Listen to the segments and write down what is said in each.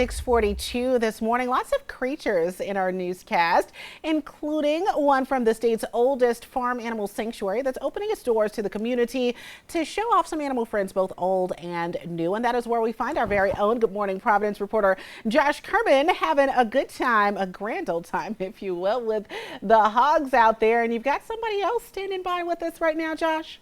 6:42 this morning. Lots of creatures in our newscast, including one from the state's oldest farm animal sanctuary that's opening its doors to the community to show off some animal friends, both old and new. And that is where we find our very own Good Morning Providence reporter Josh Kerman having a good time, a grand old time, if you will, with the hogs out there. And you've got somebody else standing by with us right now, Josh.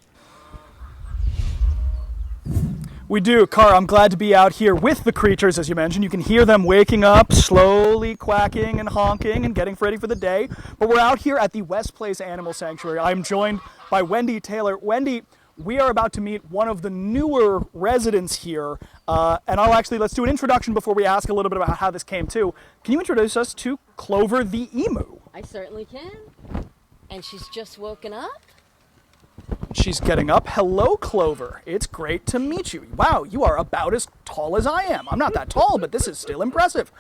We do, Cara. I'm glad to be out here with the creatures, as you mentioned. You can hear them waking up, slowly quacking and honking and getting ready for the day. But we're out here at the West Place Animal Sanctuary. I'm joined by Wendy Taylor. Wendy, we are about to meet one of the newer residents here. Let's do an introduction before we ask a little bit about how this came to. Can you introduce us to Clover the emu? I certainly can. And she's just woken up. She's getting up. Hello, Clover. It's great to meet you. Wow, you are about as tall as I am. I'm not that tall, but this is still impressive.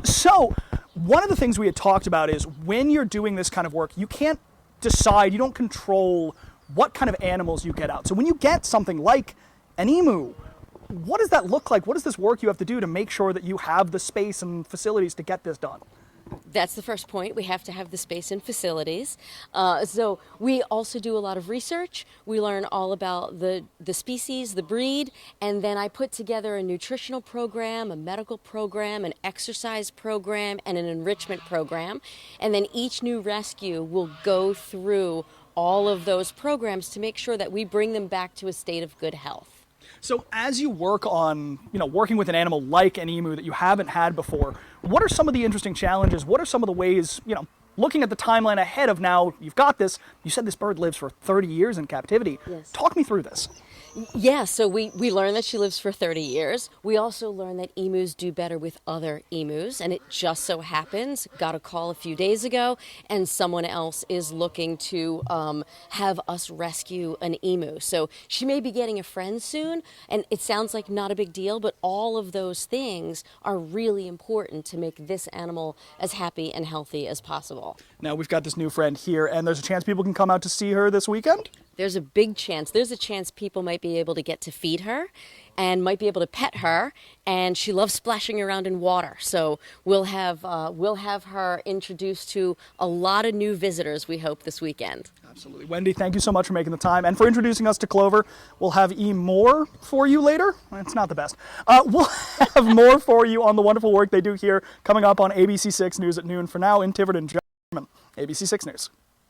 So one of the things we had talked about is when you're doing this kind of work, you can't decide, you don't control what kind of animals you get out. So when you get something like an emu, what does that look like? What is this work you have to do to make sure that you have the space and facilities to get this done? That's the first point. We have to have the space and facilities. So we also do a lot of research. We learn all about the species, the breed, and then I put together a nutritional program, a medical program, an exercise program, and an enrichment program. And then each new rescue will go through all of those programs to make sure that we bring them back to a state of good health. So as you work on, working with an animal like an emu that you haven't had before, what are some of the interesting challenges? What are some of the ways, looking at the timeline ahead of now, you've got this, you said this bird lives for 30 years in captivity. Yes. Talk me through this. Yeah, so we learn that she lives for 30 years. We also learn that emus do better with other emus, and it just so happens, got a call a few days ago, and someone else is looking to have us rescue an emu. So she may be getting a friend soon, and it sounds like not a big deal, but all of those things are really important to make this animal as happy and healthy as possible. Now we've got this new friend here, and there's a chance people can come out to see her this weekend? There's a big chance. There's a chance people might be able to get to feed her and might be able to pet her, and she loves splashing around in water. So we'll have her introduced to a lot of new visitors, we hope, this weekend. Absolutely. Wendy, thank you so much for making the time and for introducing us to Clover. We'll have more for you later. It's not the best. We'll have more for you on the wonderful work they do here coming up on ABC 6 News at noon. For now, in Tiverton, John Kerman, ABC 6 News.